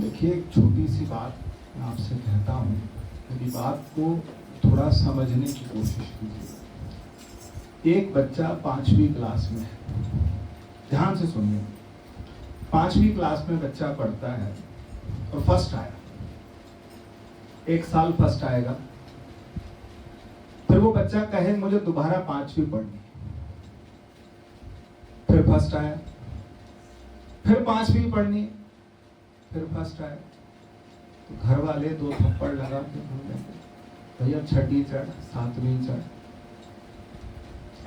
देखिए, एक छोटी सी बात मैं आपसे कहता हूँ, मेरी बात को थोड़ा समझने की कोशिश कीजिए। एक बच्चा 5वीं क्लास में है, ध्यान से सुनिए। 5वीं क्लास में बच्चा पढ़ता है और फर्स्ट आया, एक साल फर्स्ट आएगा, फिर वो बच्चा कहे मुझे दोबारा 5वीं पढ़नी, फिर फर्स्ट आया, फिर 5वीं पढ़नी, फिर फर्स्ट आया, तो घर वाले 2 थप्पड़ लगा के बोल देंगे भैया 6ठी चढ़, 7वीं चढ़।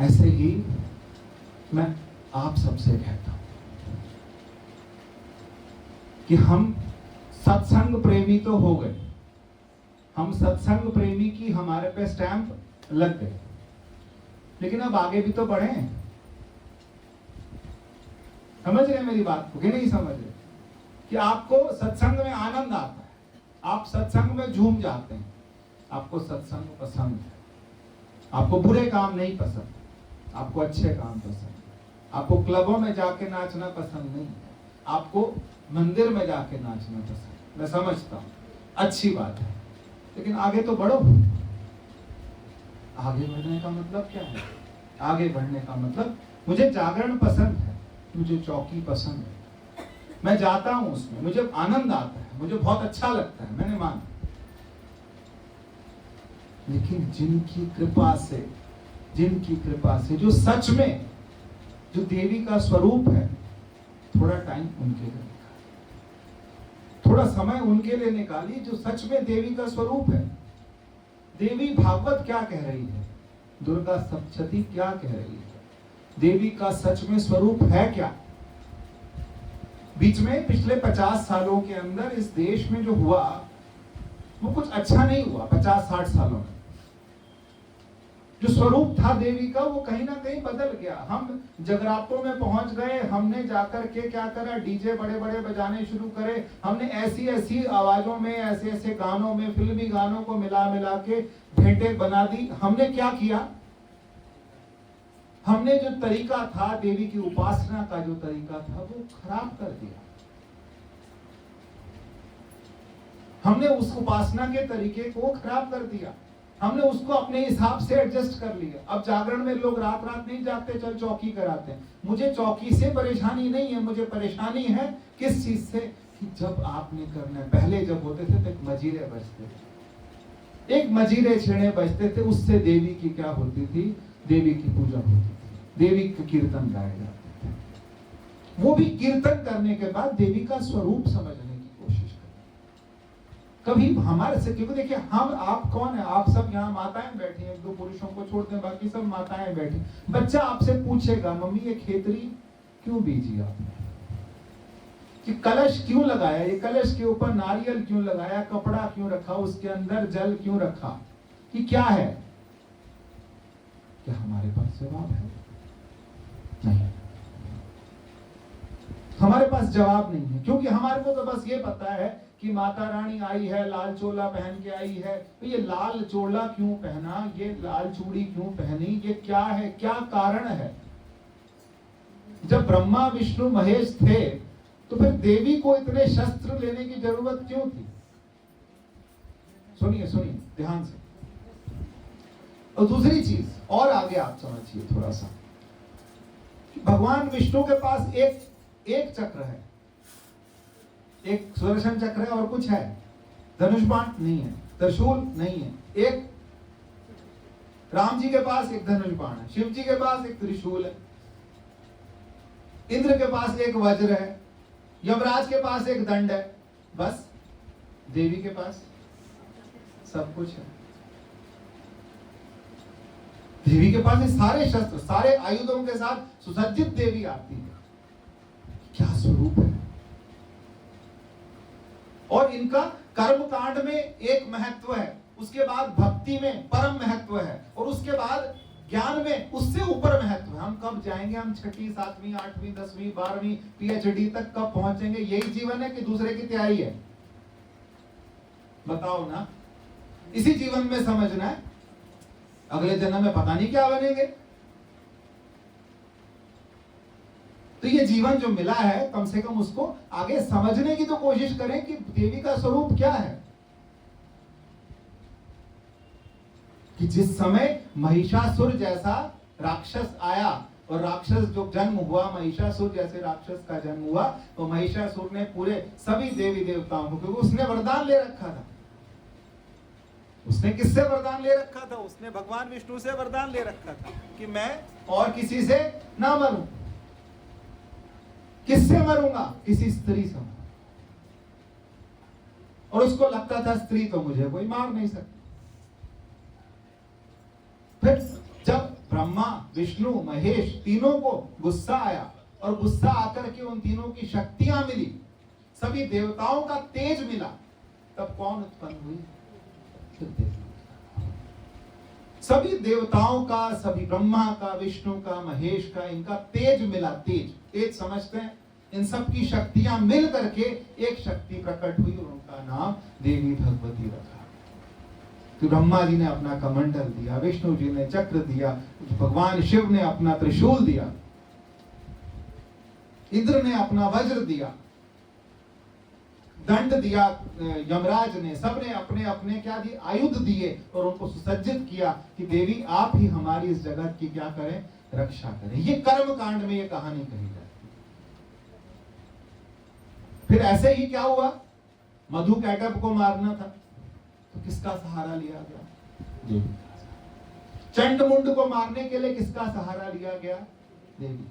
ऐसे ही मैं आप सबसे कहता हूं कि हम सत्संग प्रेमी तो हो गए, हम सत्संग प्रेमी की हमारे पे स्टैंप लग गए, लेकिन अब आगे भी तो बढ़े। समझ रहे मेरी बात को कि नहीं समझ रहे? कि आपको सत्संग में आनंद आता है, आप सत्संग में झूम जाते हैं, आपको सत्संग पसंद है, आपको बुरे काम नहीं पसंद, आपको अच्छे काम पसंद, आपको क्लबों में जाके नाचना पसंद नहीं है, आपको मंदिर में जाके नाचना पसंद। मैं समझता हूँ, अच्छी बात है, लेकिन आगे तो बढ़ो। आगे बढ़ने का मतलब क्या है? आगे बढ़ने का मतलब, मुझे जागरण पसंद है, मुझे चौकी पसंद है, मैं जाता हूं उसमें, मुझे आनंद आता है, मुझे बहुत अच्छा लगता है, मैंने माना। लेकिन जिनकी कृपा से जो सच में जो देवी का स्वरूप है, थोड़ा टाइम उनके लिए निकालिए, थोड़ा समय उनके लिए निकालिए जो सच में देवी का स्वरूप है। देवी भागवत क्या कह रही है, दुर्गा सप्तशती क्या कह रही है, देवी का सच में स्वरूप है क्या? बीच में पिछले 50 सालों के अंदर इस देश में जो हुआ वो कुछ अच्छा नहीं हुआ। 50-60 सालों में जो स्वरूप था देवी का वो कहीं ना कहीं बदल गया। हम जगरातों में पहुंच गए, हमने जाकर के क्या करा, डीजे बड़े बड़े बजाने शुरू करे, हमने ऐसी ऐसी आवाजों में, ऐसे ऐसे गानों में, फिल्मी गानों को मिला मिला के भेंटें बना दी। हमने क्या किया, हमने जो तरीका था देवी की उपासना का, जो तरीका था वो खराब कर दिया। हमने उस उपासना के तरीके को खराब कर दिया, हमने उसको अपने हिसाब से एडजस्ट कर लिया। अब जागरण में लोग रात रात नहीं जागते, चल चौकी कराते हैं। मुझे चौकी से परेशानी नहीं है, मुझे परेशानी है किस चीज से, कि जब आपने करना है, पहले जब होते थे तो एक मजीरे बजते थे, एक मजीरे छेड़े बजते थे, उससे देवी की क्या होती थी, देवी की पूजा होती थी, देवी के कीर्तन गाए जाते थे। वो भी कीर्तन करने के बाद देवी का स्वरूप समझने की कोशिश करें। कभी हमारे से, क्योंकि देखिए हम, आप कौन है, आप सब यहाँ माताएं बैठी हैं, 2 पुरुषों को छोड़ते हैं, बाकी सब माताएं बैठी। बच्चा आपसे पूछेगा मम्मी ये खेतरी क्यों बीजी आपने, कि कलश क्यों लगाया, ये कलश के ऊपर नारियल क्यों लगाया, कपड़ा क्यों रखा, उसके अंदर जल क्यों रखा, कि क्या है? क्या हमारे पास जवाब है? नहीं, हमारे पास जवाब नहीं है, क्योंकि हमारे को तो बस ये पता है कि माता रानी आई है, लाल चोला पहन के आई है। तो ये लाल चोला क्यों पहना, ये लाल चूड़ी क्यों पहनी, ये क्या है, क्या कारण है? जब ब्रह्मा विष्णु महेश थे तो फिर देवी को इतने शस्त्र लेने की जरूरत क्यों थी? सुनिए सुनिए ध्यान से। और दूसरी चीज और आगे आप समझिए थोड़ा सा, भगवान विष्णु के पास एक चक्र है, एक सुदर्शन चक्र है, और कुछ है? धनुष बाण नहीं है, त्रिशूल नहीं है। एक राम जी के पास एक धनुष बाण है, शिव जी के पास एक त्रिशूल है, इंद्र के पास एक वज्र है, यमराज के पास एक दंड है, बस। देवी के पास सब कुछ है। देवी के पास ये सारे शस्त्र, सारे आयुधों के साथ सुसज्जित देवी आती है। क्या स्वरूप है! और इनका कर्म कांड में एक महत्व है, उसके बाद भक्ति में परम महत्व है, और उसके बाद ज्ञान में उससे ऊपर महत्व है। हम कब जाएंगे, हम 6ठी 7वीं 8वीं 10वीं 12वीं PhD तक कब पहुंचेंगे? यही जीवन है कि दूसरे की तैयारी है? बताओ ना। इसी जीवन में समझना है, अगले जन्म में पता नहीं क्या बनेंगे। तो ये जीवन जो मिला है, कम से कम उसको आगे समझने की तो कोशिश करें कि देवी का स्वरूप क्या है। कि जिस समय महिषासुर जैसा राक्षस आया, और राक्षस जो जन्म हुआ, महिषासुर जैसे राक्षस का जन्म हुआ, तो महिषासुर ने पूरे सभी देवी देवताओं को, क्योंकि उसने वरदान ले रखा था। उसने किससे वरदान ले रखा था? उसने भगवान विष्णु से वरदान ले रखा था कि मैं और किसी से ना मरूं। किससे मरूंगा? किसी स्त्री से। और उसको लगता था स्त्री तो मुझे कोई मार नहीं सकता। फिर जब ब्रह्मा, विष्णु, महेश तीनों को गुस्सा आया, और गुस्सा आकर के उन तीनों की शक्तियां मिली, सभी देवताओं का तेज मिला, तब कौन उत्पन्न हुई? सभी देवताओं का, सभी ब्रह्मा का, विष्णु का, महेश का, इनका तेज मिला। तेज समझते हैं? इन सब की शक्तियां मिल करके एक शक्ति प्रकट हुई, और उनका नाम देवी भगवती रखा। तो ब्रह्मा जी ने अपना कमंडल दिया, विष्णु जी ने चक्र दिया, भगवान शिव ने अपना त्रिशूल दिया, इंद्र ने अपना वज्र दिया, दंड दिया यमराज ने, सबने अपने अपने क्या दिए? आयुध दिए, और उनको सुसज्जित किया कि देवी आप ही हमारी इस जगत की क्या करें? रक्षा करें। ये कर्म कांड में ये कहानी कही जाती है। फिर ऐसे ही क्या हुआ? मधु कैटभ को मारना था, तो किसका सहारा लिया गया? देवी। चंड मुंड को मारने के लिए किसका सहारा लिया गया? देवी।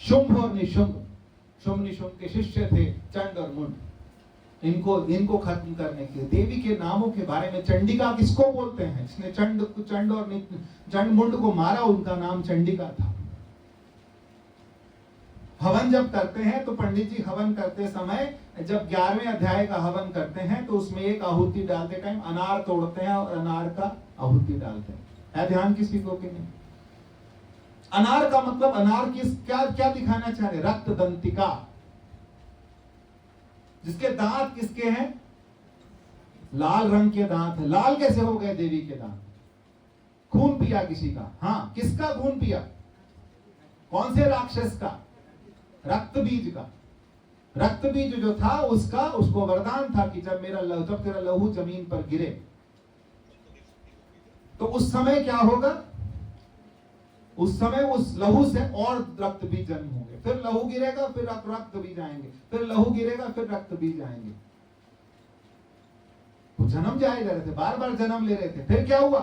शुंभ और निशुंभ, शुंभ निशुंभ के शिष्य थे चंड और मुंड। इनको खत्म करने के लिए देवी के नामों के बारे में, चंडिका किसको बोलते हैं? जिसने चंड और चंड मुंड को मारा, उनका नाम चंडिका था। हवन जब करते हैं तो पंडित जी हवन करते समय, जब 11वें अध्याय का हवन करते हैं, तो उसमें एक आहुति डालते टाइम अनार तोड़ते हैं और अनार का आहुति डालते हैं। है ध्यान किसी को कि नहीं? अनार का मतलब, अनार किस क्या क्या दिखाना चाह रहे? रक्त दंतिका। जिसके दांत किसके हैं? लाल रंग के दांत है। लाल कैसे हो गए देवी के दांत? खून पिया किसी का। हाँ, किसका खून पिया? कौन से राक्षस का? रक्त बीज का। रक्त बीज जो था उसको वरदान था कि जब तेरा लहू जमीन पर गिरे, तो उस समय क्या होगा? उस समय उस लहू से और रक्त बीज जन्म होंगे, फिर लहू गिरेगा, फिर रक्त बीज आएंगे, फिर लहू गिरेगा, फिर रक्त बीज आएंगे। वो जन्म जाए जा रहे थे, बार बार जन्म ले रहे थे। फिर क्या हुआ?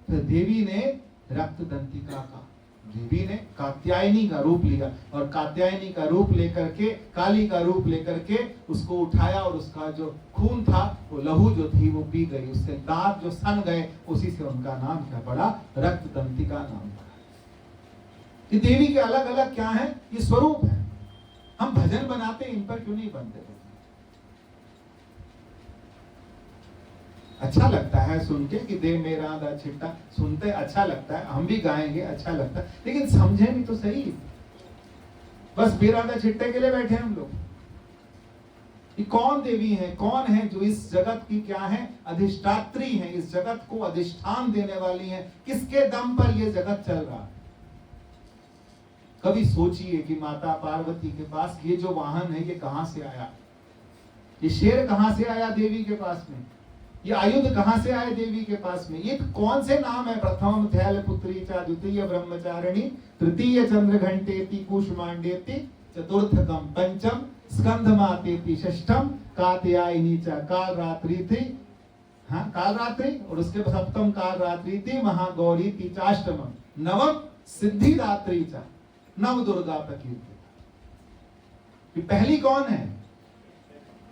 फिर देवी ने रक्त दंतिका का, देवी ने कात्यायनी का रूप लिया, और कात्यायनी का रूप लेकर के, काली का रूप लेकर के उसको उठाया, और उसका जो खून था, वो लहू जो थी वो पी गई, उससे दांत जो सन गए, उसी से उनका नाम क्या पड़ा? रक्त दंतिका नाम पड़ा। ये देवी के अलग अलग क्या है? ये स्वरूप है। हम भजन बनाते, इन पर क्यों नहीं बनते? अच्छा लगता है सुन के कि दे मेरा दा छिट्टा, सुनते अच्छा लगता है, हम भी गाएंगे, अच्छा लगता है, लेकिन समझे भी तो सही। बस मेरा दा छिट्टे के लिए बैठे हम लोग। ये कौन देवी है? कौन है जो इस जगत की क्या है? अधिष्ठात्री है, इस जगत को अधिष्ठान देने वाली है। किसके दम पर ये जगत चल रहा है? कभी सोचिए कि माता पार्वती के पास ये जो वाहन है, ये कहां से आया? ये शेर कहां से आया देवी के पास में? ये आयुध कहां से आए देवी के पास में? ये कौन से नाम है? प्रथम थैल पुत्री चा, द्वितीय ब्रह्मचारिणी, तृतीय चंद्र घंटेति, कुष्मांडेति, चतुर्थकम पंचम स्कंधमातेति, षष्ठम कात्यायनी चा, काल रात्रि थी, हाँ काल रात्रि, और उसके सप्तम काल रात्रि थी, महागौरी थी, चाष्टमम, नवम सिद्धि रात्रि चा, नव दुर्गा प्रकीर्ति। पहली कौन है?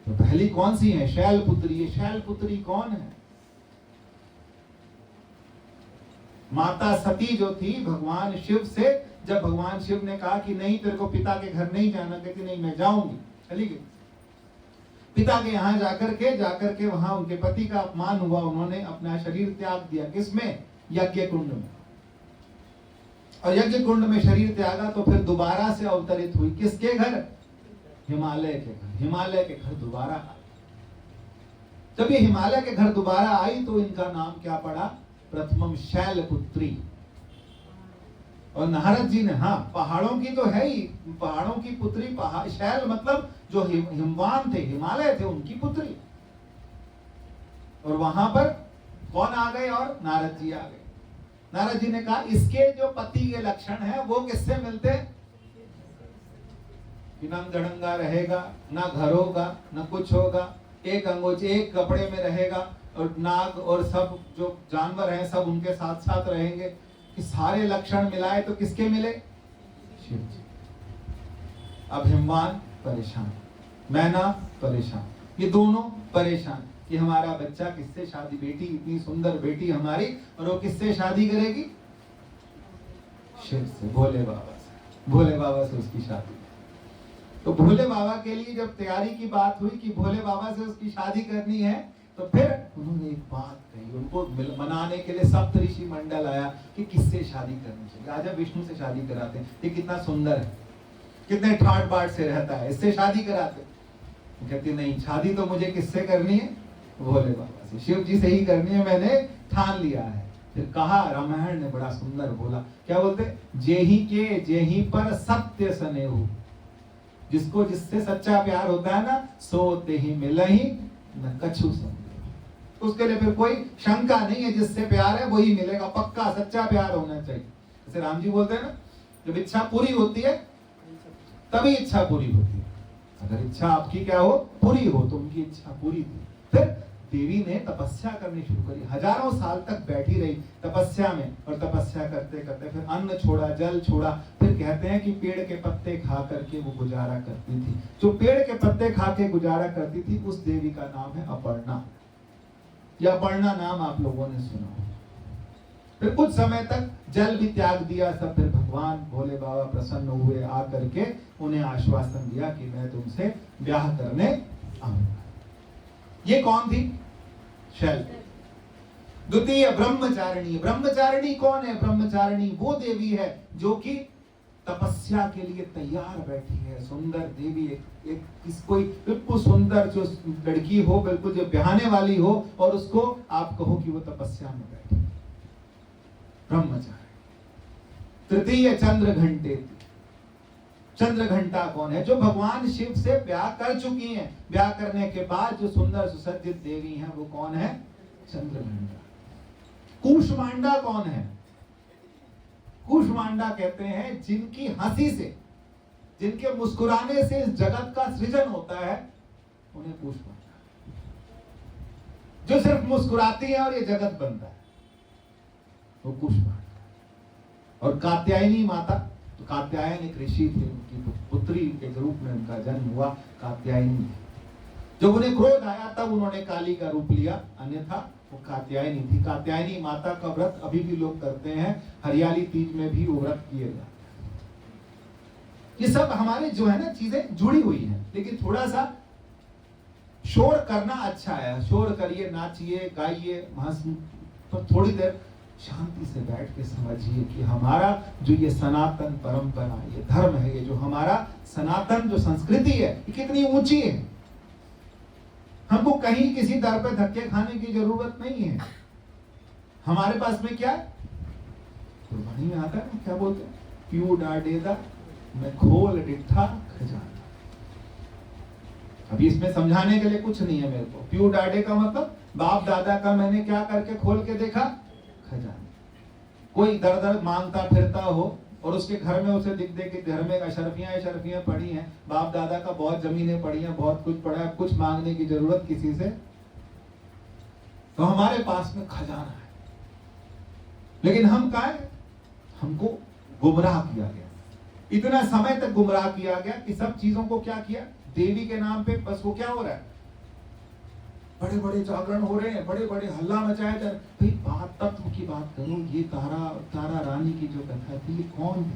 तो पहली कौन सी है? शैलपुत्री। ये शैलपुत्री कौन है? माता सती जो थी भगवान शिव से, जब भगवान शिव ने कहा कि नहीं तेरे को पिता के घर नहीं जाना, कहती नहीं मैं जाऊंगी, चली गई। पिता के यहाँ जाकर के वहां उनके पति का अपमान हुआ, उन्होंने अपना शरीर त्याग दिया। किसमें? यज्ञ कुंड में। और यज्ञ कुंड में शरीर त्यागा तो फिर दोबारा से अवतरित हुई। किसके घर? हिमालय के घर। हिमालय के घर दोबारा आई। जब ये हिमालय के घर दोबारा आई तो इनका नाम क्या पड़ा? प्रथमम शैलपुत्री। और नारद जी ने, हाँ पहाड़ों की तो है ही, पहाड़ों की पुत्री, पहाड़ शैल मतलब जो हिमवान थे, हिमालय थे, उनकी पुत्री। और वहां पर कौन आ गए? और नारद जी आ गए। नारद जी ने कहा इसके जो पति के लक्षण है वो किससे मिलते हैं? कि नंगधड़ंगा रहेगा, ना घर होगा, ना कुछ होगा, एक अंगोछे एक कपड़े में रहेगा, और नाग और सब जो जानवर हैं सब उनके साथ साथ रहेंगे। कि सारे लक्षण मिलाए तो किसके मिले? शिव जी। अब हिमवान परेशान, मैना परेशान, ये दोनों परेशान कि हमारा बच्चा किससे शादी, बेटी इतनी सुंदर बेटी हमारी, और वो किससे शादी करेगी? शिव से, भोले बाबा से। भोले बाबा से उसकी शादी। तो भोले बाबा के लिए जब तैयारी की बात हुई कि भोले बाबा से उसकी शादी करनी है, तो फिर उन्होंने एक बात कही, उनको मनाने के लिए सप्त ऋषि मंडल आया कि किससे शादी करनी चाहिए। राजा विष्णु से शादी कराते हैं, ये कितना सुंदर है, कितने ठाट बाट से रहता है, इससे शादी कराते। कहती नहीं, शादी तो मुझे किससे करनी है? भोले बाबा से, शिव जी से ही करनी है, मैंने ठान लिया है। फिर कहा, रामायण ने बड़ा सुंदर बोला, क्या बोलते? जेही के जेही पर सत्य स्नेहु, जिसको जिससे सच्चा प्यार होता है ना, सो तेहि मिलहि न कछु संदेह। उसके लिए फिर कोई शंका नहीं है, जिससे प्यार है वही मिलेगा, पक्का सच्चा प्यार होना चाहिए। जैसे राम जी बोलते हैं ना, जब इच्छा पूरी होती है तभी इच्छा पूरी होती है। अगर इच्छा आपकी क्या हो? पूरी हो, तो उनकी इच्छा पूरी थी। फिर देवी ने तपस्या करनी शुरू करी, हजारों साल तक बैठी रही तपस्या में, और तपस्या करते करते फिर अन्न छोड़ा, जल छोड़ा। फिर कहते हैं कि पेड़ के पत्ते खा करके वो गुजारा करती थी। जो पेड़ के पत्ते खा के गुजारा करती थी, उस देवी का नाम है अपर्णा। या अपर्णा नाम आप लोगों ने सुना हो। फिर कुछ समय तक जल भी त्याग दिया सब। फिर भगवान भोले बाबा प्रसन्न हुए, आकर के उन्हें आश्वासन दिया कि मैं तुमसे ब्याह करने आऊंगा। ये कौन थी? शैल। द्वितीय ब्रह्मचारिणी। ब्रह्मचारिणी कौन है? ब्रह्मचारिणी वो देवी है जो कि तपस्या के लिए तैयार बैठी है। सुंदर देवी, एक कोई बिल्कुल सुंदर जो लड़की हो, बिल्कुल जो ब्याहने वाली हो, और उसको आप कहो कि वो तपस्या में बैठी। ब्रह्मचारी। तृतीय चंद्र घंटे। चंद्र घंटा कौन है? जो भगवान शिव से ब्याह कर चुकी हैं। ब्याह करने के बाद जो सुंदर सुसज्जित देवी हैं, वो कौन है? चंद्र घंटा। कूष्मांडा कौन है? कूष्मांडा कहते हैं जिनकी हंसी से, जिनके मुस्कुराने से इस जगत का सृजन होता है, उन्हें कूष्मांडा। जो सिर्फ मुस्कुराती है और ये जगत बनता है, वो कूष्मांडा। और कात्यायनी माता, तो कात्यायन एक ऋषि थे, उनकी पुत्री के रूप में उनका जन्म हुआ कात्यायनी। जब उन्हें क्रोध आया तब उन्होंने काली का रूप लिया, अन्यथा वो कात्यायनी थी। कात्यायनी माता का व्रत अभी भी लोग करते हैं, हरियाली तीज में भी वो व्रत किए जाते हैं। ये सब हमारे जो है ना चीजें जुड़ी हुई हैं, लेकिन थोड़ा सा शोर करना अच्छा है। शोर करिए, नाचिए, गाइए, पर थोड़ी देर शांति से बैठ के समझिए कि हमारा जो ये सनातन परंपरा, ये धर्म है, ये जो हमारा सनातन जो संस्कृति है, ये कितनी ऊंची है। हमको कहीं किसी दर पे धक्के खाने की जरूरत नहीं है। हमारे पास में क्या है? कुर्बानी में आता है ना, क्या बोलते हैं? प्यू डाडेदा मैं खोल डिठा खजाना। अभी इसमें समझाने के लिए कुछ नहीं है मेरे को। प्यू डाडे का मतलब बाप दादा का मैंने क्या करके खोल के देखा? खजाना। कोई दर दर मांगता फिरता हो और उसके घर में उसे दिख दे कि घर में अशरफियां पड़ी हैं, बाप दादा का बहुत जमीनें पड़ी हैं, बहुत कुछ पड़ा है, कुछ मांगने की जरूरत किसी से, तो हमारे पास में खजाना है। लेकिन हम क्या है? हमको गुमराह किया गया, इतना समय तक गुमराह किया गया कि सब चीजों को क्या किया? देवी के नाम पे बस वो क्या हो रहा है? बड़े बड़े जागरण हो रहे हैं, बड़े बड़े हल्ला मचाया जा रहा है। भाई बात तत्व की बात करूं, ये तारा रानी की जो कथा थी, ये कौन थी?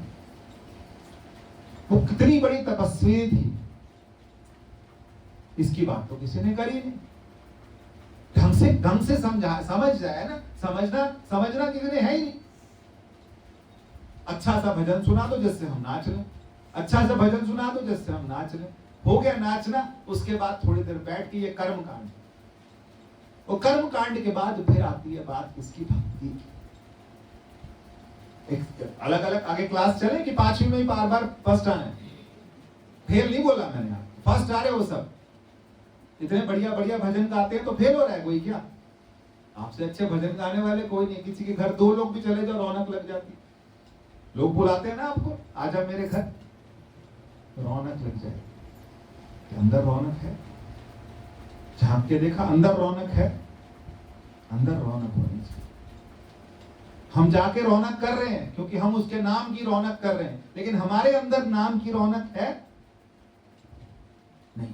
वो कितनी बड़ी तपस्वी थी, इसकी बात तो किसी ने करी नहीं। ढंग से समझ जाए ना, समझना किसी ने है ही नहीं। अच्छा सा भजन सुना दो जिससे हम नाच लें, अच्छा सा भजन सुना दो जिससे हम नाच लें, हो गया नाचना। उसके बाद थोड़ी देर बैठ के ये कर्म कांड, और कर्म कांड के बाद फिर आती है बात किसकी? भक्ति की। अलग अलग आगे क्लास चले कि 5वीं में ही बार बार फर्स्ट आना है? फेल नहीं बोला मैंने, फर्स्ट आ रहे हो सब, इतने बढ़िया बढ़िया भजन गाते हैं तो फेल हो रहा है कोई क्या? आपसे अच्छे भजन गाने वाले कोई नहीं। किसी के घर 2 लोग भी चले जाओ रौनक लग जाती। लोग बुलाते हैं ना आपको, आजा मेरे घर, रौनक लग जाए। अंदर रौनक है? झांक के देखा अंदर रौनक है? अंदर रौनक होनी चाहिए। हम जाके रौनक कर रहे हैं क्योंकि हम उसके नाम की रौनक कर रहे हैं, लेकिन हमारे अंदर नाम की रौनक है नहीं।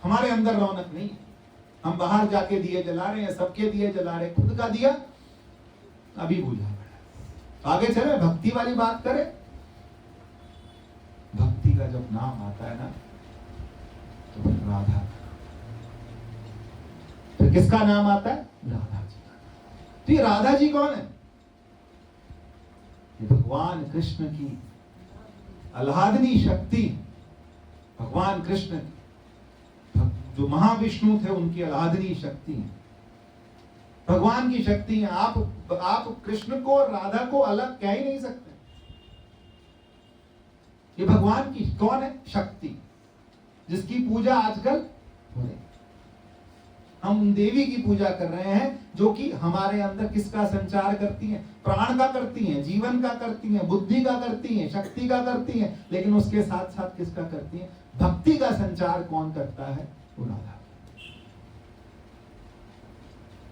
हमारे अंदर रौनक नहीं। हम बाहर जाके दिए जला रहे हैं, सबके दिए जला रहे हैं, खुद का दिया अभी बुझा पड़ा। आगे चले भक्ति वाली बात करें। भक्ति का जब नाम आता है ना तो फिर राधा, फिर किसका नाम आता है? राधा जी का। तो ये राधा जी कौन है? ये भगवान कृष्ण की आह्लादनी शक्ति। भगवान कृष्ण जो महाविष्णु थे उनकी आह्लादनी शक्ति है, भगवान की शक्ति है। आप कृष्ण को और राधा को अलग कह ही नहीं सकते। ये भगवान की कौन है? शक्ति, जिसकी पूजा आजकल हो रही। हम देवी की पूजा कर रहे हैं जो कि हमारे अंदर किसका संचार करती हैं? प्राण का करती हैं, जीवन का करती हैं, बुद्धि का करती हैं, शक्ति का करती हैं, लेकिन उसके साथ साथ किसका करती हैं? भक्ति का संचार कौन करता है? वो राधा।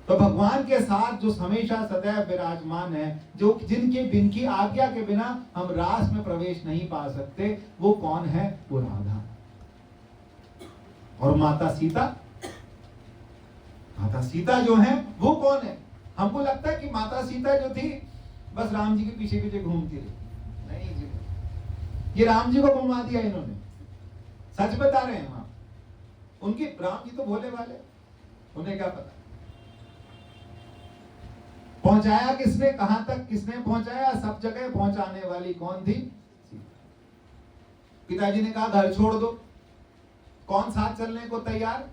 तो भगवान के साथ जो हमेशा सदैव विराजमान है, जो जिनकी आज्ञा के बिना हम रास में प्रवेश नहीं पा सकते, वो कौन है? वो राधा। और माता सीता, माता सीता जो है वो कौन है? हमको लगता है कि माता सीता जो थी बस राम जी के पीछे पीछे घूमती रही। नहीं जी, ये राम जी को घुमा दिया इन्होंने। सच बता रहे हैं हम। उनकी राम जी तो भोले वाले, उन्हें क्या पता पहुंचाया किसने, कहां तक किसने पहुंचाया? सब जगह पहुंचाने वाली कौन थी? पिताजी ने कहा घर छोड़ दो, कौन साथ चलने को तैयार?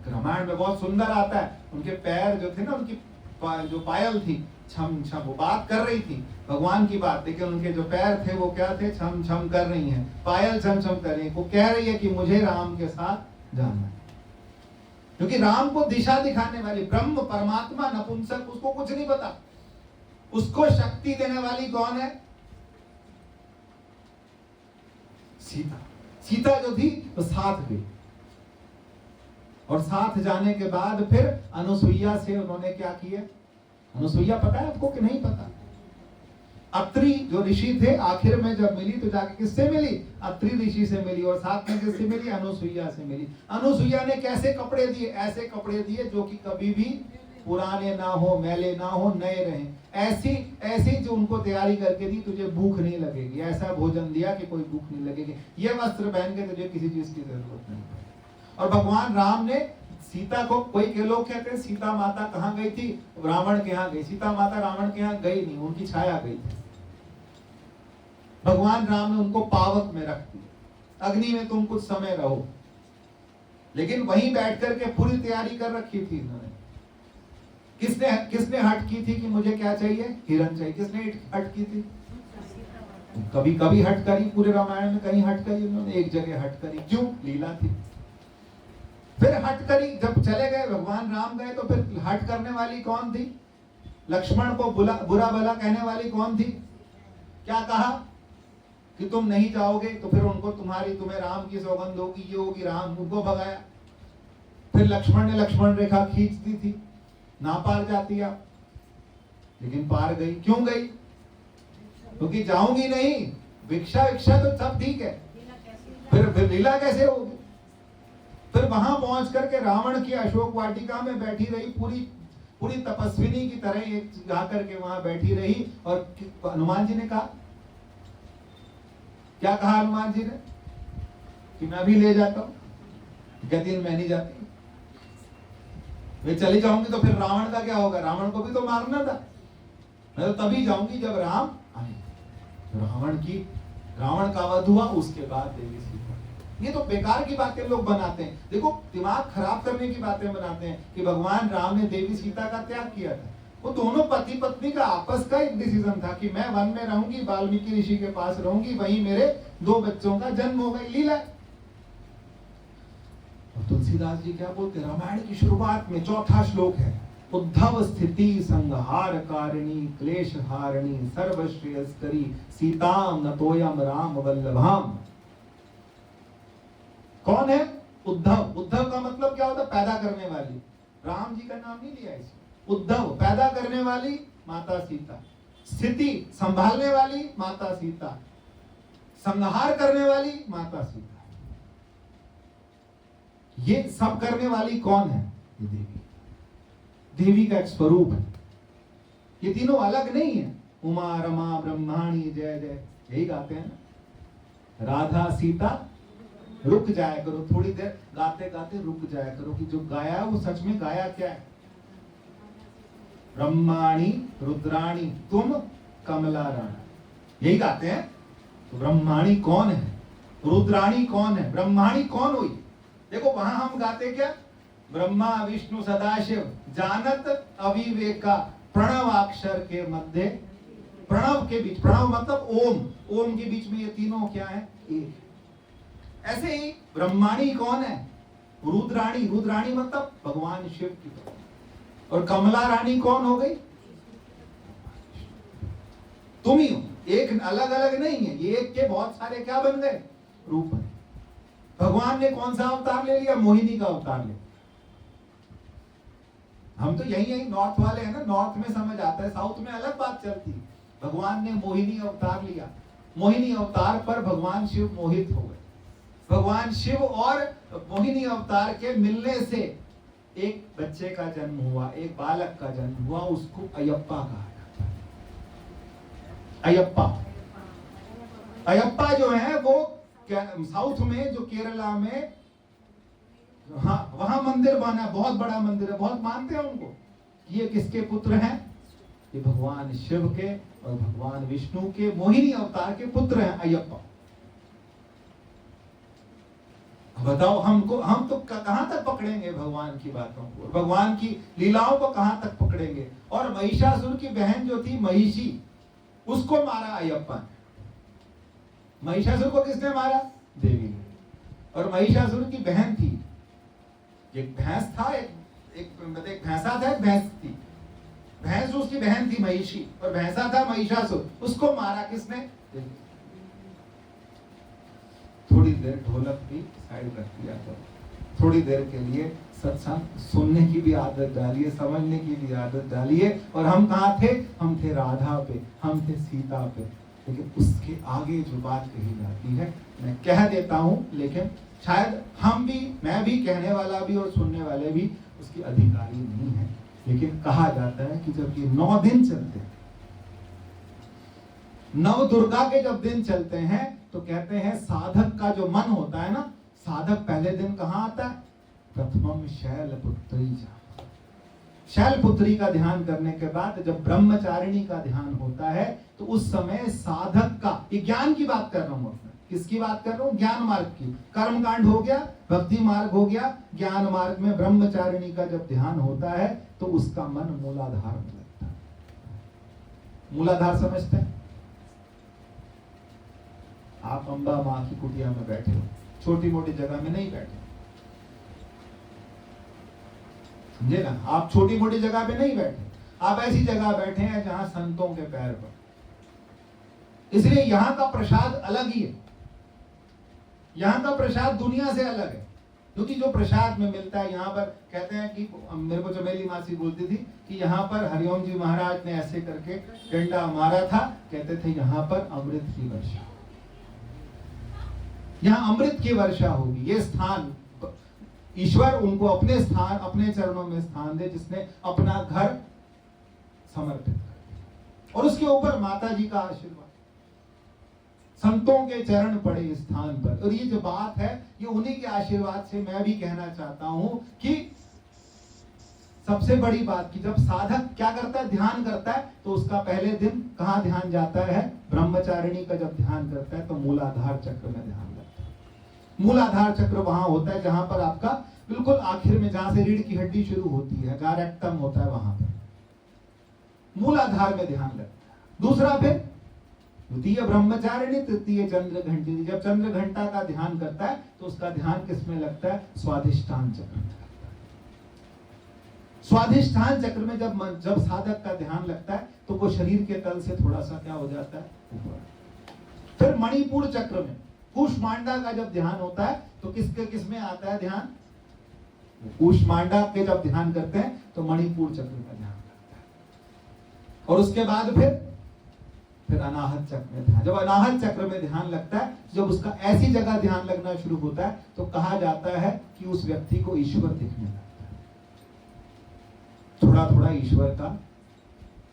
रामायण में बहुत सुंदर आता है, उनके पैर जो थे ना, उनकी जो पायल थी छम छम, वो बात कर रही थी भगवान की बात, लेकिन उनके जो पैर थे वो क्या थे? छम छम कर रही हैं, पायल छम छम कर रही है। वो कह रही है कि मुझे राम के साथ जाना है, क्योंकि राम को दिशा दिखाने वाली ब्रह्म परमात्मा नपुंसक, उसको कुछ नहीं पता। उसको शक्ति देने वाली कौन है? सीता। सीता जो थी वो साथ गई, और साथ जाने के बाद फिर अनुसुईया से उन्होंने क्या किया? अनुसुईया पता है आपको कि नहीं पता? अत्रि जो ऋषि थे आखिर में जब मिली तो जाके किससे मिली? अत्रि ऋषि से मिली, और साथ में किससे मिली? अनुसुईया से मिली। अनुसुईया ने कैसे कपड़े दिए? ऐसे कपड़े दिए जो कि कभी भी पुराने ना हो, मैले ना हो, नए रहें। ऐसी जो उनको तैयारी करके दी, तुझे भूख नहीं लगेगी। ऐसा भोजन दिया कि कोई भूख नहीं लगेगी। ये वस्त्र पहन के तुझे किसी चीज की जरूरत नहीं। और भगवान राम ने सीता को, कोई के लोग कहते हैं सीता माता कहाँ गई थी? रावण के यहाँ गई। सीता माता रावण के यहाँ गई नहीं, उनकी छाया गई थी। भगवान राम ने उनको पावक में रख दिया, अग्नि में तुम कुछ समय रहो, लेकिन वहीं बैठ करके पूरी तैयारी कर रखी थी इन्होंने। किसने हट की थी कि मुझे क्या चाहिए? हिरण चाहिए। किसने हट की थी? कभी कभी हट करी, पूरे रामायण में कहीं हट करी उन्होंने, एक जगह हट करी। क्यों? लीला थी। फिर हट करी, जब चले गए भगवान राम गए तो फिर हट करने वाली कौन थी? लक्ष्मण को बुरा भला कहने वाली कौन थी? क्या कहा कि तुम नहीं जाओगे तो फिर उनको तुम्हें राम की सौगंध होगी, ये होगी। राम उनको भगाया। फिर लक्ष्मण ने लक्ष्मण रेखा खींच दी थी, ना पार जाती आप, लेकिन पार गई। क्यों गई? क्योंकि जाऊंगी नहीं, भिक्षा तो सब ठीक है, फिर लीला कैसे होगी? फिर वहां पहुंच करके रावण की अशोक वाटिका में बैठी रही, पूरी तपस्विनी की तरह एक जाकर के वहां बैठी रही। और हनुमान जी ने कहा, क्या कहा हनुमान जी ने? कि मैं भी ले जाता हूं। कहती मैं नहीं जाती, मैं चली जाऊंगी तो फिर रावण का क्या होगा? रावण को भी तो मारना था। मैं तो तभी जाऊंगी जब राम आए। रावण का वध हुआ, उसके बाद देवी सीता। ये तो बेकार की बातें लोग बनाते हैं। देखो, दिमाग खराब करने की बातें बनाते हैं कि भगवान राम ने देवी सीता का त्याग किया था। वो दोनों पति पत्नी का आपस का एक डिसीजन था कि मैं वन में रहूंगी, वाल्मीकि ऋषि के पास रहूंगी, वहीं मेरे 2 बच्चों का जन्म होगा, लीला। और तुलसीदास जी क्या बोलते, रामायण की शुरुआत में 4था श्लोक है, उद्धव स्थिति संहार कारिणी क्लेश हारिणी सर्वश्रेयस्करी सीताम नतोयम राम वल्लभाम। कौन है? उद्धव। उद्धव का मतलब क्या होता है? पैदा करने वाली। राम जी का नाम नहीं लिया इसमें। उद्धव पैदा करने वाली माता सीता, स्थिति संभालने वाली माता सीता, संहार करने वाली माता सीता। ये सब करने वाली कौन है? ये देवी। देवी का एक स्वरूप है। ये तीनों अलग नहीं है। उमा रमा ब्रह्माणी जय जय, यही गाते हैं ना। राधा सीता रुक जाया करो, थोड़ी देर गाते गाते रुक जाया करो कि जो गाया है वो सच में गाया क्या है। ब्रह्माणी रुद्राणी तुम कमला रानी, यही गाते हैं। तो ब्रह्माणी कौन है, रुद्राणी कौन है, ब्रह्माणी कौन हुई? देखो वहां हम गाते क्या, ब्रह्मा विष्णु सदाशिव जानत अविवेका प्रणवाक्षर के मध्य, प्रणव के बीच, प्रणव मतलब ओम, ओम के बीच में ये तीनों क्या है? एक। ऐसे ही ब्रह्माणी कौन है? रुद्राणी, रुद्राणी मतलब भगवान शिव की। और कमला रानी कौन हो गई? तुम ही हो। एक अलग अलग नहीं है, ये एक के बहुत सारे क्या बन गए? रूप है। भगवान ने कौन सा अवतार ले लिया? मोहिनी का अवतार ले। हम तो यही नॉर्थ वाले हैं ना, नॉर्थ में समझ आता है, साउथ में अलग बात चलती है। भगवान ने मोहिनी अवतार लिया, मोहिनी अवतार पर भगवान शिव मोहित हो गए। भगवान शिव और मोहिनी अवतार के मिलने से एक बच्चे का जन्म हुआ, एक बालक का जन्म हुआ, उसको अयप्पा कहा जाता है। अयप्पा, अयप्पा जो है वो साउथ में, जो केरला में, हाँ वहां मंदिर बना, बहुत बड़ा मंदिर है, बहुत मानते हैं उनको। ये किसके पुत्र हैं? ये भगवान शिव के और भगवान विष्णु के मोहिनी अवतार के पुत्र हैं अयप्पा। बताओ हम तो कहां तक पकड़ेंगे भगवान की बातों को, भगवान की लीलाओं को कहां तक पकड़ेंगे। और महिषासुर की बहन जो थी महिषी, उसको मारा अयप्पा ने। महिषासुर को किसने मारा? देवी ने। और महिषासुर की बहन थी, एक भैंस था, एक भैंसा था, एक भैंस थी। भैंस उसकी बहन थी महिषी, और भैंसा था महिषासुर। उसको मारा किसने? देवी। थोड़ी देर ढोलक भी साइड रख दिया करो, थोड़ी देर के लिए सत्संग सुनने की भी आदत डालिए, समझने की भी आदत डालिए। और हम कहाँ थे? हम थे राधा पे, हम थे सीता पे। लेकिन उसके आगे जो बात कही जाती है, मैं कह देता हूँ, लेकिन शायद हम भी, मैं भी, कहने वाला भी और सुनने वाले भी उसकी अधिकारी नहीं है। लेकिन कहा जाता है कि जब ये 9 दिन चलते हैं, 9 दुर्गा के जब दिन चलते हैं, तो कहते हैं साधक का जो मन होता है ना, साधक पहले दिन कहाँ आता है? प्रथमम शैलपुत्री जा। शैलपुत्री का ध्यान करने के बाद जब ब्रह्मचारिणी का ध्यान होता है, तो उस समय साधक का, ये ज्ञान की बात कर रहा हूं, किसकी बात कर रहा हूं? ज्ञान मार्ग की। कर्म कांड हो गया, भक्ति मार्ग हो गया, ज्ञान मार्ग में ब्रह्मचारिणी का जब ध्यान होता है, तो उसका मन मूलाधार में लगता है। मूलाधार समझते हैं आप? अम्बा माँ की कुटिया में बैठे हो, छोटी मोटी जगह में नहीं बैठे, समझे ना? आप छोटी मोटी जगह पे नहीं बैठे, आप ऐसी जगह बैठे हैं जहां संतों के पैर पर। इसलिए यहां का प्रसाद अलग ही है, यहां का प्रसाद दुनिया से अलग है। क्योंकि जो प्रसाद में मिलता है यहाँ पर, कहते हैं कि मेरे को चमेली मासी बोलती थी कि यहाँ पर हरिओम जी महाराज ने ऐसे करके डंडा मारा था, कहते थे यहाँ पर अमृत की वर्षा, यहाँ अमृत की वर्षा होगी। ये स्थान ईश्वर उनको अपने स्थान, अपने चरणों में स्थान दे, जिसने अपना घर समर्पित कर दिया। और उसके ऊपर माता जी का आशीर्वाद, संतों के चरण पड़े इस स्थान पर। और ये जो बात है, ये उन्हीं के आशीर्वाद से मैं भी कहना चाहता हूं कि सबसे बड़ी बात कि जब साधक क्या करता है? ध्यान करता है, तो उसका पहले दिन कहाँ ध्यान जाता है? ब्रह्मचारिणी का जब ध्यान करता है, तो मूलाधार चक्र में ध्यान लगता है। मूलाधार चक्र वहां होता है जहां पर आपका बिल्कुल आखिर में, जहां से रीढ़ की हड्डी शुरू होती है, जहां रेक्टम होता है, वहां पर। मूलाधार में ध्यान लगता है। दूसरा फिर द्वितीय ब्रह्मचारिणी, तृतीय चंद्र घंटी। जब चंद्र घंटा का ध्यान करता है तो उसका ध्यान किसमें लगता है? स्वाधिष्ठान चक्र में। स्वाधिष्ठान चक्र में जब साधक का ध्यान लगता है तो वो शरीर के तल से थोड़ा सा क्या हो जाता है? ऊपर। फिर मणिपुर चक्र में कूष्मांडा का जब ध्यान होता है तो किसमें आता है ध्यान? कूष्मांडा के जब ध्यान करते हैं तो मणिपुर चक्र का ध्यान करता है। और उसके बाद फिर अनाहत चक्र में ध्यान। जब अनाहत चक्र में ध्यान लगता है, जब उसका ऐसी जगह ध्यान लगना शुरू होता है तो कहा जाता है कि उस व्यक्ति को ईश्वर दिखने लगता है। थोड़ा थोड़ा ईश्वर का।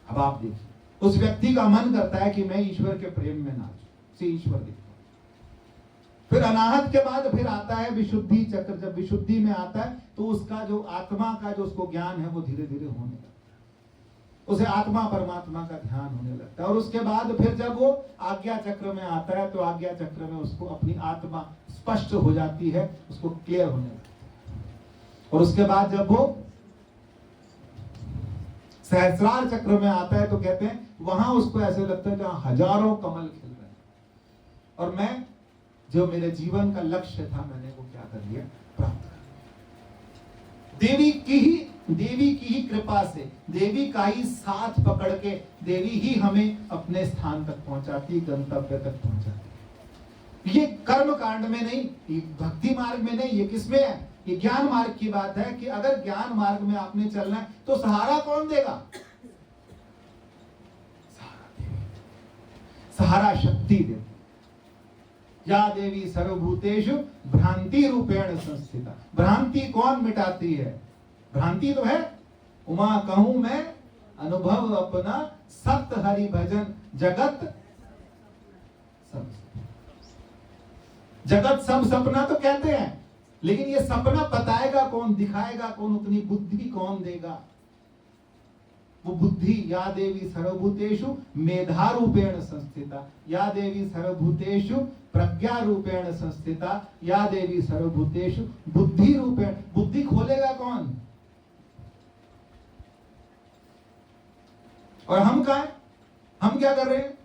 अब आप देखिए, उस व्यक्ति का मन करता है कि मैं ईश्वर के प्रेम में नाचूं, से ईश्वर दिखता है। फिर अनाहत के बाद फिर आता है विशुद्धि चक्र। जब विशुद्धि में आता है तो उसका जो आत्मा का जो उसको ज्ञान है वो धीरे धीरे होने लगता है, उसे आत्मा परमात्मा का ध्यान होने लगता है। और उसके बाद फिर जब वो आज्ञा चक्र में आता है तो आज्ञा चक्र में उसको अपनी आत्मा स्पष्ट हो जाती है, उसको क्लियर होने लगता है। और उसके बाद जब वो सहस्रार चक्र में आता है तो कहते हैं वहां उसको ऐसे लगता है जहां हजारों कमल खिल रहे हैं और मैं जो मेरे जीवन का लक्ष्य था मैंने वो क्या कर लिया? प्राप्त कर लिया। देवी की ही कृपा से, देवी का ही साथ पकड़ के देवी ही हमें अपने स्थान तक पहुंचाती, गंतव्य तक पहुंचाती। ये कर्म कांड में नहीं, ये भक्ति मार्ग में नहीं, ये किसमें है? ये ज्ञान मार्ग की बात है कि अगर ज्ञान मार्ग में आपने चलना है तो सहारा कौन देगा? सहारा देवी, सहारा शक्ति देवी। या देवी सर्वभूतेषु भ्रांति रूपेण संस्थिता। भ्रांति कौन मिटाती है? भ्रांति तो है उमा कहूं मैं अनुभव अपना, सत्य हरि भजन जगत सब। जगत सब सपना तो कहते हैं, लेकिन ये सपना बताएगा कौन, दिखाएगा कौन, उतनी बुद्धि कौन देगा? वो बुद्धि या देवी सर्वभूतेषु मेधा रूपेण संस्थिता, या देवी सर्वभूतेषु प्रज्ञा रूपेण संस्थिता, या देवी सर्वभूतेषु बुद्धि रूपेण। बुद्धि खोलेगा कौन? और हम क्या है? हम क्या कर रहे हैं?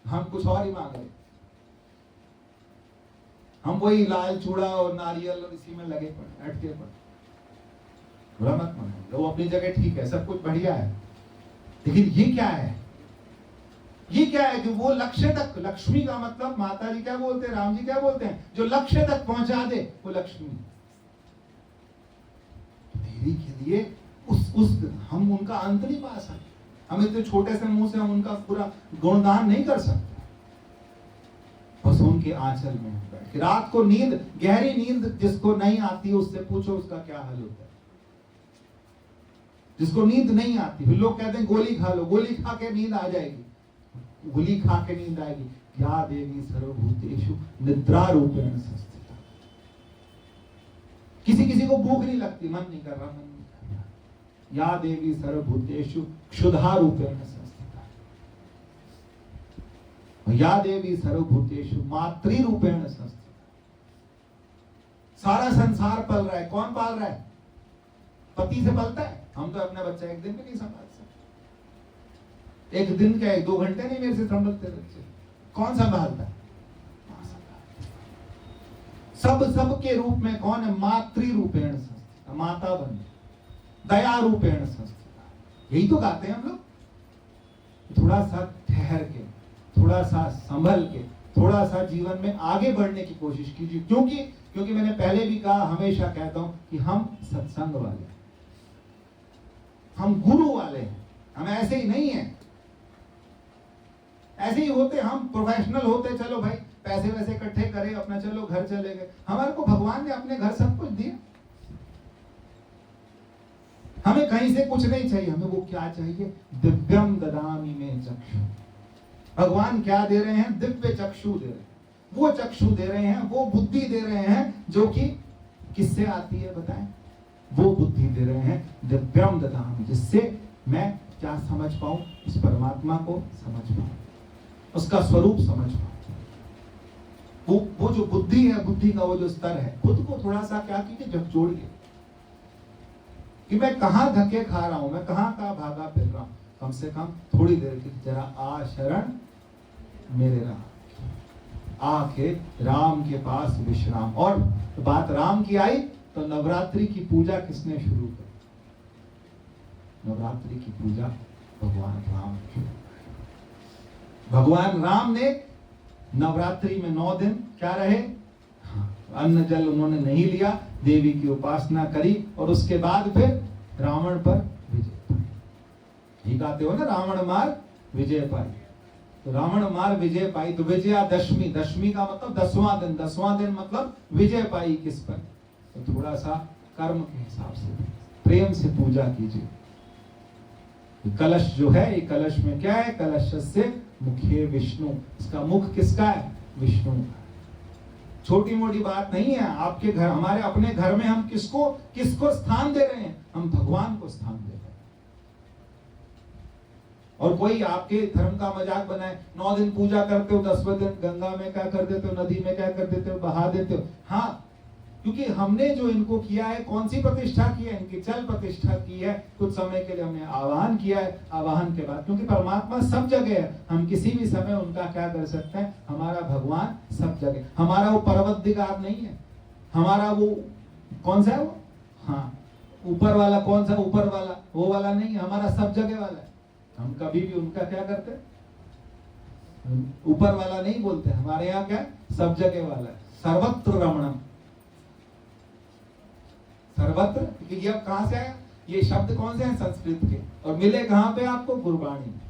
हम कुछ और ही मांग रहे हैं। हम वही लाल चूड़ा और नारियल और इसी में लगे पड़े, अटके पड़े। बुरा मत मानो, वो अपनी जगह ठीक है, सब कुछ बढ़िया है, लेकिन ये क्या है? ये क्या है कि वो लक्ष्य तक, लक्ष्मी का मतलब माता जी क्या बोलते हैं, राम जी क्या बोलते हैं, जो लक्ष्य तक पहुंचा दे वो लक्ष्मी। देवी के लिए उस हम उनका अंत नहीं पा सकते। हम इतने छोटे से मुंह से हम उनका पूरा गुणगान नहीं कर सकते। बस उनके आंचल में बैठ के रात को नींद, गहरी नींद जिसको नहीं आती उससे पूछो उसका क्या हाल होता है। जिसको नींद नहीं आती, फिर लोग कहते हैं गोली खा लो, गोली खा के नींद आ जाएगी, गोली खा के नींद आएगी। या देवी सर्वभूतेषु निद्रा रूपेण संस्थिता। किसी किसी को भूख नहीं लगती, मन नहीं कर रहा, मन नहीं कर रहा। या देवी सर्वभूतेषु क्षुधा रूपेण संस्थिता। या देवी सर्वभूतेषु मातृ रूपेण संस्थिता। सारा संसार पल रहा है, कौन पाल रहा है? पति से पलता है। हम तो अपना बच्चा एक दिन में नहीं संभाल सकते, एक दिन क्या, 1-2 घंटे नहीं मेरे से संभलते बच्चे। कौन संभालता है? सब के रूप में कौन है? मातृ रूपेण संस्थिता, माता बन, दया रूपेण संस्थिता। यही तो गाते हैं हम लोग। थोड़ा सा ठहर के, थोड़ा सा संभल के, थोड़ा सा जीवन में आगे बढ़ने की कोशिश कीजिए। क्योंकि मैंने पहले भी कहा, हमेशा कहता हूं कि हम सत्संग वाले हैं, हम गुरु वाले हैं। हम ऐसे ही नहीं हैं, ऐसे ही होते हम प्रोफेशनल होते, चलो भाई पैसे वैसे इकट्ठे करे अपना, चलो घर चले गए। हमारे को भगवान ने अपने घर सब कुछ दिया, हमें कहीं से कुछ नहीं चाहिए। हमें वो क्या चाहिए? दिव्यम ददामि मे चक्षु। भगवान क्या दे रहे हैं? दिव्य चक्षु दे रहे हैं। वो चक्षु दे रहे हैं, वो बुद्धि दे रहे हैं जो कि किससे आती है बताएं? वो बुद्धि दे रहे हैं दिव्यम ददामि, जिससे मैं क्या समझ पाऊं? उस परमात्मा को समझ पाऊं, उसका स्वरूप समझ पाऊं। वो जो बुद्धि है, बुद्धि का वो जो स्तर है, खुद को थोड़ा सा क्या कीजिए, झकझोड़िए कि मैं कहां धक्के खा रहा हूं, मैं कहां भागा फिर रहा हूं। कम से कम थोड़ी देर की, जरा आ शरण मेरे राम, आके राम के पास विश्राम। और बात राम की आई तो नवरात्रि की पूजा किसने शुरू की? नवरात्रि की पूजा भगवान राम ने। भगवान राम ने नवरात्रि में 9 दिन क्या रहे? अन्न जल उन्होंने नहीं लिया, देवी की उपासना करी और उसके बाद फिर रावण पर विजय पाई। ये गाते हो ना, रावण मार विजय पाई। तो रावण मार विजय पाई, तो विजयादशमी, दशमी का मतलब 10वां दिन, 10वां दिन मतलब विजय पाई किस पर? तो थोड़ा सा कर्म के हिसाब से प्रेम से पूजा कीजिए। कलश जो है, ये कलश में क्या है? कलश से मुखे विष्णु, इसका मुख किसका है? विष्णु का। छोटी मोटी बात नहीं है। आपके घर, हमारे अपने घर में हम किसको स्थान दे रहे हैं? हम भगवान को स्थान दे रहे हैं। और कोई आपके धर्म का मजाक बनाए, 9 दिन पूजा करते हो, 10वें दिन गंगा में क्या कर देते हो, नदी में क्या कर देते हो, बहा देते हो। हाँ, क्योंकि हमने जो इनको किया है, कौन सी प्रतिष्ठा की है? इनकी चल प्रतिष्ठा की है। कुछ समय के लिए हमने आवाहन किया है, आवाहन के बाद, क्योंकि परमात्मा सब जगह है, हम किसी भी समय उनका क्या कर सकते हैं? हमारा भगवान सब जगह। हमारा वो पर्वतदिगार नहीं है, हमारा वो कौन सा है वो, हाँ ऊपर वाला, कौन सा ऊपर वाला, वो वाला नहीं, हमारा सब जगह वाला है। हम कभी भी उनका क्या करते? ऊपर वाला नहीं बोलते, हमारे यहाँ क्या? सब जगह वाला है। सर्वत्र रमणम, सर्वत्र, ये अब कहां से आया? ये शब्द कौन से हैं? संस्कृत के। और मिले कहां पे आपको? गुरबाणी में।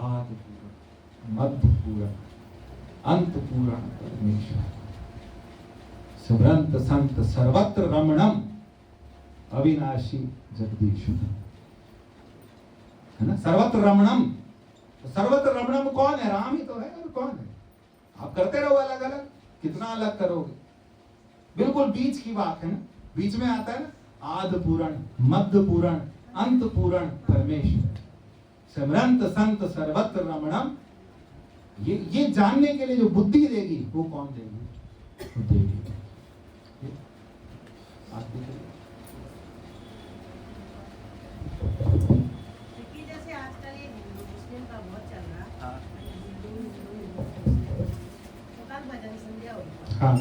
आदि पूरण, मध्य पूरण, अंत पूरण परमेश्वर, सुभ्रंत संत सर्वत्र रमणम, अविनाशी जगदीश्वर, है ना? सर्वत्र रमणम। तो सर्वत्र रमणम कौन है? राम ही तो है। और कौन है? आप करते रहो अलग अलग, कितना अलग करोगे? बिल्कुल बीच की बात है ना, बीच में आता है ना, आदि पूरण, मध्य पूरण, अंत पूरण परमेश्वर, सिमरंत संत सर्वत्र रमणम। ये जानने के लिए जो बुद्धि देगी वो कौन देगी? वो देगी। जैसे आजकल ये हिंदू मुस्लिम का बहुत चल रहा है, भजन संध्या हुई, हाँ,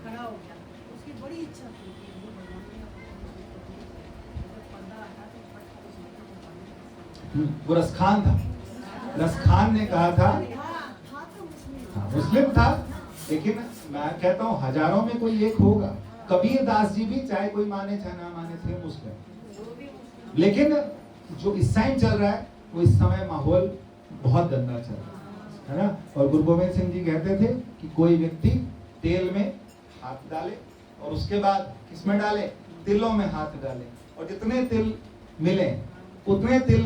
खड़ा हो गया। उसकी बड़ी इच्छा थी कि वो रसखान था। रसखान ने कहा था, हाँ, मुस्लिम था, लेकिन मैं कहता हूँ हजारों में कोई एक होगा। कबीर दास जी भी, चाहे कोई माने चाहे ना माने, थे मुस्लिम। लेकिन जो इस टाइम चल रहा है, वो इस समय माहौल बहुत गंदा चल रहा है ना। और गुरु गोविंद सिंह जी कहते थे कि कोई व्यक्ति तेल में हाथ डाले और उसके बाद किसमें डाले? तिलों में हाथ डाले, और जितने तिल मिले उतने तिल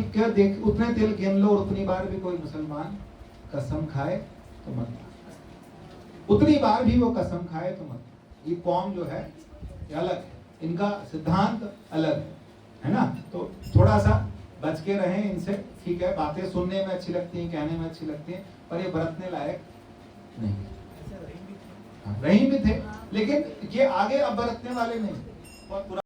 गिन लो, और उतनी बार भी कोई मुसलमान कसम खाए तो मत, उतनी बार भी वो कसम खाए तो मत। ये कौम जो है ये अलग है, इनका सिद्धांत अलग है ना। तो थोड़ा सा बच के रहें इनसे, ठीक है? बातें सुनने में अच्छी लगती हैं, कहने में अच्छी लगती हैं, पर ये बरतने लायक नहीं। रहीम भी थे, लेकिन ये आगे अब बरतने वाले नहीं, बहुत